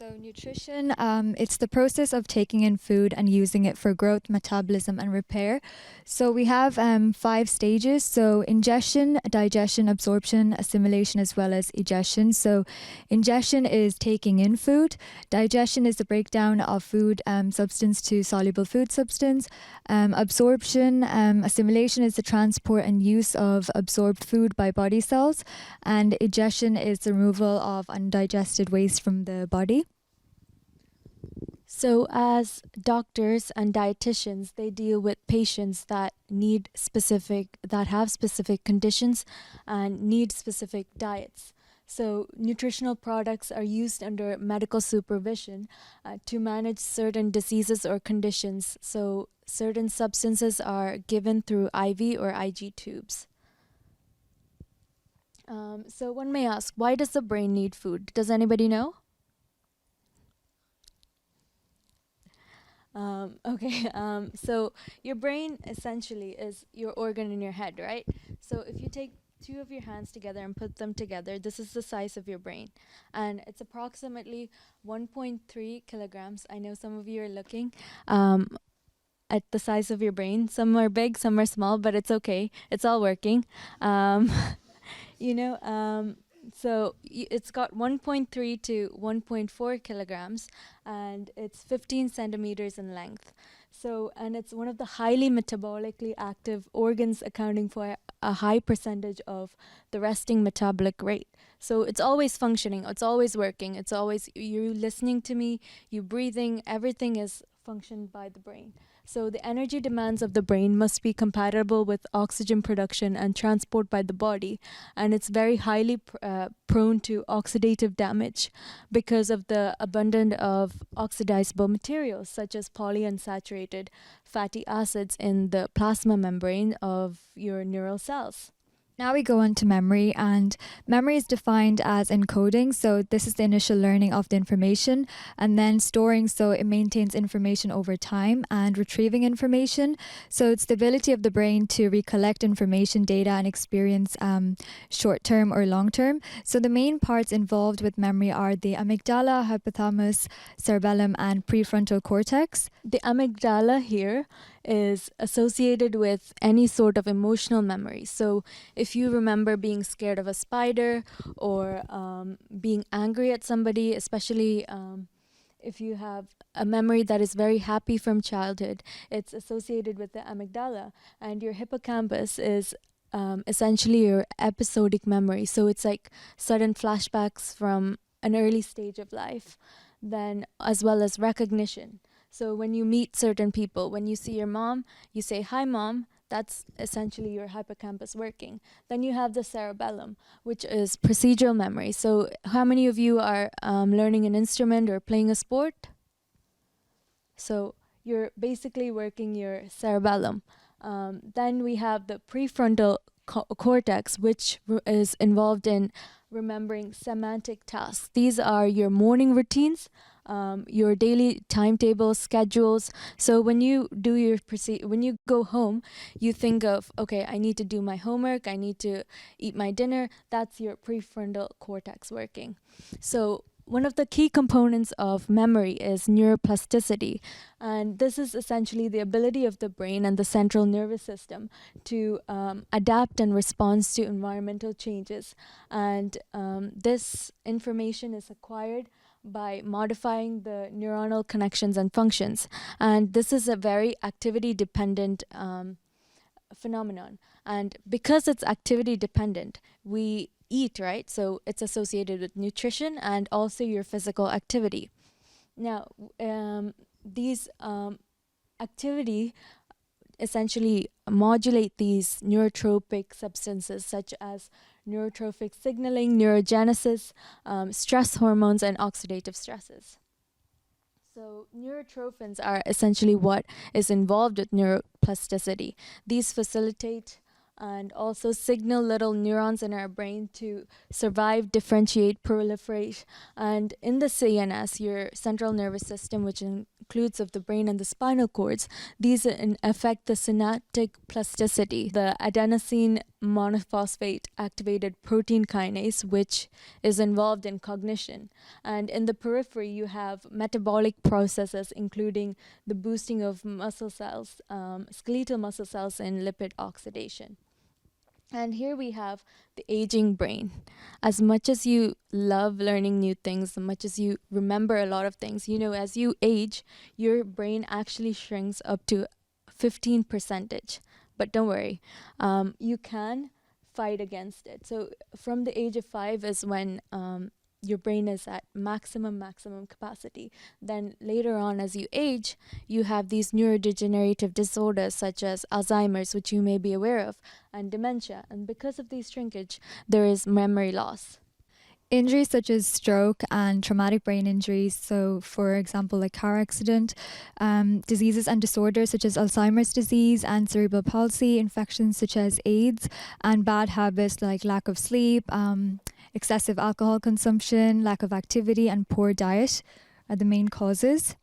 So nutrition, it's the process of taking in food and using it for growth, metabolism, and repair. So we have 5 stages. So ingestion, digestion, absorption, assimilation, as well as egestion. So ingestion is taking in food. Digestion is the breakdown of food substance to soluble food substance. Absorption, assimilation is the transport and use of absorbed food by body cells. And egestion is the removal of undigested waste from the body. So as doctors and dietitians, they deal with patients that have specific conditions and need specific diets. So nutritional products are used under medical supervision to manage certain diseases or conditions. So certain substances are given through IV or IG tubes. So one may ask, why does the brain need food? Does anybody know? So your brain essentially is your organ in your head, right? So if you take 2 of your hands together and put them together, this is the size of your brain. And it's approximately 1.3 kilograms. I know some of you are looking at the size of your brain. Some are big, some are small, but it's okay. It's all working. So it's got 1.3 to 1.4 kilograms, and it's 15 centimeters in length. So, and it's one of the highly metabolically active organs, accounting for a high percentage of the resting metabolic rate. So it's always functioning, it's always working, it's always, you listening to me, you breathing, everything is functioned by the brain. So the energy demands of the brain must be compatible with oxygen production and transport by the body, and it's very highly prone to oxidative damage because of the abundance of oxidizable materials such as polyunsaturated fatty acids in the plasma membrane of your neural cells. Now we go on to memory, and memory is defined as encoding. So this is the initial learning of the information, and then storing, so it maintains information over time, and retrieving information. So it's the ability of the brain to recollect information, data, and experience short-term or long-term. So the main parts involved with memory are the amygdala, hypothalamus, cerebellum, and prefrontal cortex. The amygdala here is associated with any sort of emotional memory. So if you remember being scared of a spider or being angry at somebody, especially if you have a memory that is very happy from childhood, it's associated with the amygdala. And your hippocampus is essentially your episodic memory. So it's like sudden flashbacks from an early stage of life, then as well as recognition. So when you meet certain people, when you see your mom, you say, "Hi, Mom." That's essentially your hippocampus working. Then you have the cerebellum, which is procedural memory. So how many of you are learning an instrument or playing a sport? So you're basically working your cerebellum. Then we have the prefrontal cortex, which is involved in remembering semantic tasks. These are your morning routines, your daily timetable schedules. So when you do when you go home, you think of, okay, I need to do my homework, I need to eat my dinner. That's your prefrontal cortex working. So one of the key components of memory is neuroplasticity, and this is essentially the ability of the brain and the central nervous system to adapt and respond to environmental changes. And this information is acquired by modifying the neuronal connections and functions. And this is a very activity-dependent phenomenon. And because it's activity-dependent, we eat, right? So it's associated with nutrition and also your physical activity. Now, these activity essentially modulate these neurotropic substances such as neurotrophic signaling, neurogenesis, stress hormones, and oxidative stresses. So neurotrophins are essentially what is involved with neuroplasticity. These facilitate and also signal little neurons in our brain to survive, differentiate, proliferate. And in the CNS, your central nervous system, which includes of the brain and the spinal cords, these affect the synaptic plasticity. The adenosine monophosphate activated protein kinase, which is involved in cognition. And in the periphery, you have metabolic processes, including the boosting of muscle cells, skeletal muscle cells, and lipid oxidation. And here we have the aging brain. As much as you love learning new things, as much as you remember a lot of things, as you age, your brain actually shrinks up to 15%. But don't worry, you can fight against it. So from the age of 5 is when your brain is at maximum capacity. Then later on, as you age, you have these neurodegenerative disorders such as Alzheimer's, which you may be aware of, and dementia. And because of these shrinkage, there is memory loss. Injuries such as stroke and traumatic brain injuries, so for example like car accident, diseases and disorders such as Alzheimer's disease and cerebral palsy, infections such as AIDS, and bad habits like lack of sleep, excessive alcohol consumption, lack of activity, and poor diet are the main causes.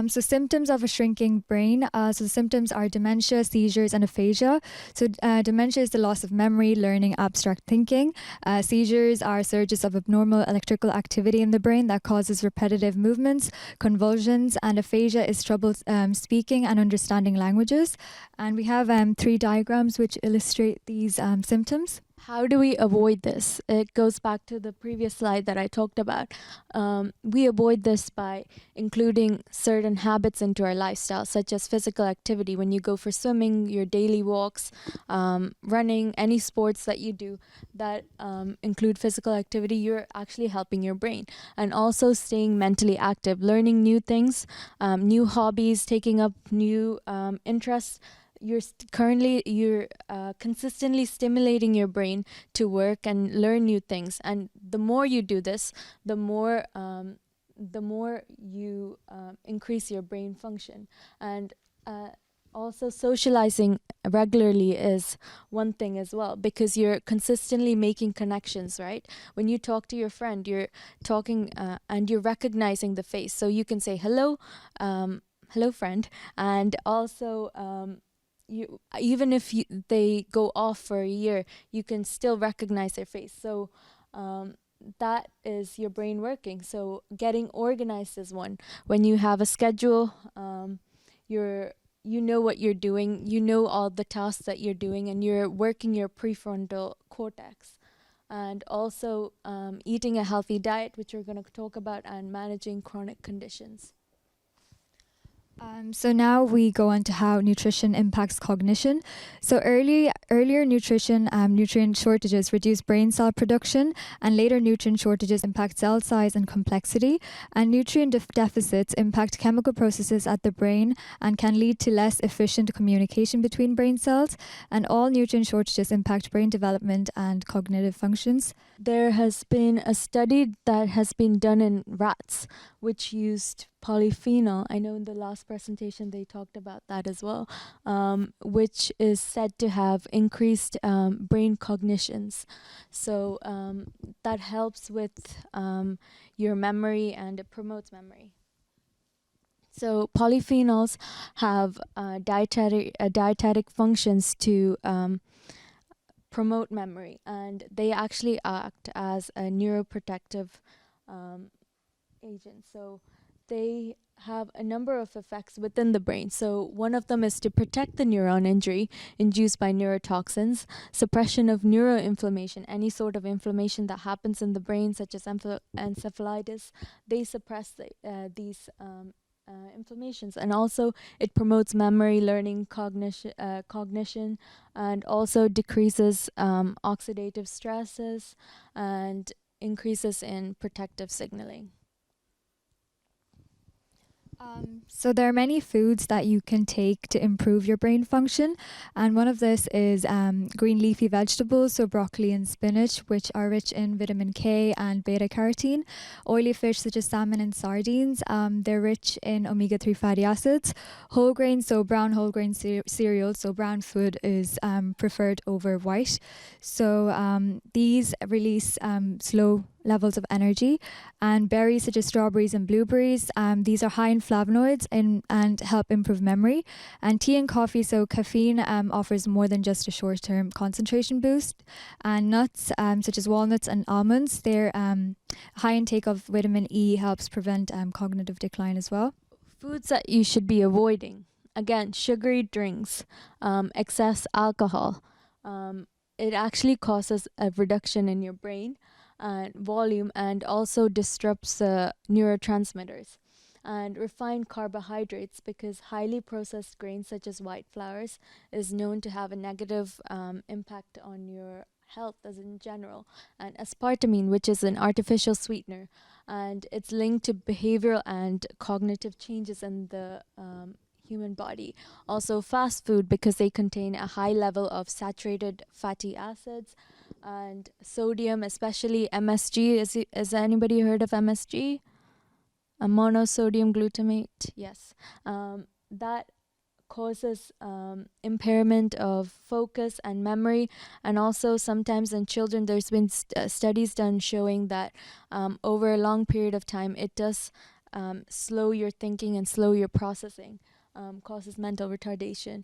So symptoms of a shrinking brain. So the symptoms are dementia, seizures, and aphasia. So dementia is the loss of memory, learning, abstract thinking. Seizures are surges of abnormal electrical activity in the brain that causes repetitive movements, convulsions, and aphasia is trouble speaking and understanding languages. And we have 3 diagrams which illustrate these symptoms. How do we avoid this? It goes back to the previous slide that I talked about. We avoid this by including certain habits into our lifestyle, such as physical activity. When you go for swimming, your daily walks, running, any sports that you do that include physical activity, you're actually helping your brain. And also staying mentally active, learning new things, new hobbies, taking up new interests. You're consistently stimulating your brain to work and learn new things, and the more you do this, the more you increase your brain function. And also socializing regularly is one thing as well, because you're consistently making connections, right? When you talk to your friend, you're talking and you're recognizing the face, so you can say hello friend, and also even if they go off for a year, you can still recognize their face. So that is your brain working. So getting organized is one. When you have a schedule, you know what you're doing, you know all the tasks that you're doing, and you're working your prefrontal cortex. And also eating a healthy diet, which we're going to talk about, and managing chronic conditions. So now we go on to how nutrition impacts cognition. So earlier nutrient shortages reduce brain cell production, and later nutrient shortages impact cell size and complexity. And nutrient deficits impact chemical processes at the brain and can lead to less efficient communication between brain cells. And all nutrient shortages impact brain development and cognitive functions. There has been a study that has been done in rats, which used polyphenol. I know in the last presentation they talked about that as well, which is said to have increased brain cognitions. So that helps with your memory, and it promotes memory. So polyphenols have dietetic functions to promote memory, and they actually act as a neuroprotective agent. So they have a number of effects within the brain. So one of them is to protect the neuron injury induced by neurotoxins, suppression of neuroinflammation, any sort of inflammation that happens in the brain, such as encephalitis. They suppress these inflammations, and also it promotes memory, learning, cognition, and also decreases oxidative stresses and increases in protective signaling. So there are many foods that you can take to improve your brain function, and one of this is green leafy vegetables, so broccoli and spinach, which are rich in vitamin K and beta carotene. Oily fish such as salmon and sardines, they're rich in omega-3 fatty acids. Whole grains, so brown whole grain cereals, so brown food is preferred over white. So these release slow levels of energy. And berries such as strawberries and blueberries, these are high in flavonoids and help improve memory. And tea and coffee, so caffeine offers more than just a short-term concentration boost. And nuts such as walnuts and almonds, their high intake of vitamin E helps prevent cognitive decline as well. Foods that you should be avoiding. Again, sugary drinks, excess alcohol. It actually causes a reduction in your brain and volume, and also disrupts neurotransmitters. And refined carbohydrates, because highly processed grains such as white flours is known to have a negative impact on your health as in general. And aspartame, which is an artificial sweetener, and it's linked to behavioral and cognitive changes in the human body. Also fast food, because they contain a high level of saturated fatty acids and sodium, especially MSG. Has anybody heard of MSG? A monosodium glutamate. Yes. That causes impairment of focus and memory, and also sometimes in children there's been studies done showing that over a long period of time it does slow your thinking and slow your processing, causes mental retardation.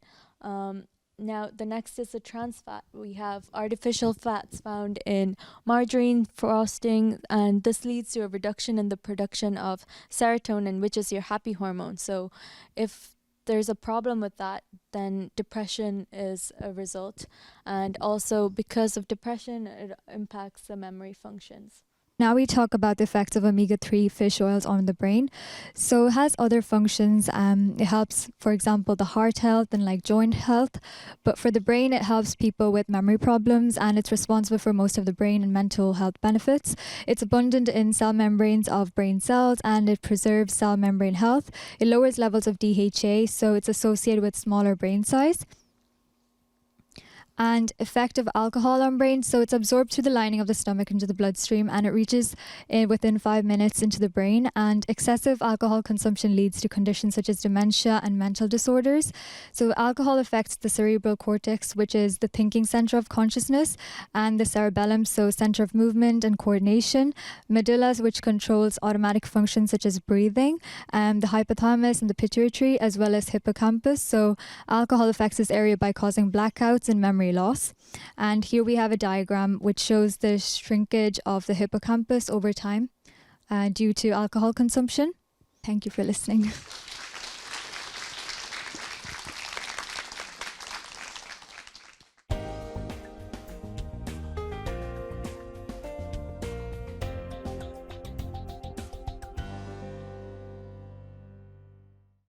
Now the next is the trans fat. We have artificial fats found in margarine, frosting, and this leads to a reduction in the production of serotonin, which is your happy hormone. So if there's a problem with that, then depression is a result. And also because of depression, it impacts the memory functions. Now we talk about the effects of omega-3 fish oils on the brain. So it has other functions. It helps, for example, the heart health and like joint health. But for the brain, it helps people with memory problems, and it's responsible for most of the brain and mental health benefits. It's abundant in cell membranes of brain cells, and it preserves cell membrane health. It lowers levels of DHA, so it's associated with smaller brain size. And effect of alcohol on brain, so it's absorbed through the lining of the stomach into the bloodstream, and it reaches within 5 minutes into the brain. And excessive alcohol consumption leads to conditions such as dementia and mental disorders. So alcohol affects the cerebral cortex, which is the thinking center of consciousness, and the cerebellum, so center of movement and coordination, medullas, which controls automatic functions such as breathing, the hypothalamus and the pituitary, as well as hippocampus. So alcohol affects this area by causing blackouts and memory loss. And here we have a diagram which shows the shrinkage of the hippocampus over time due to alcohol consumption. Thank you for listening.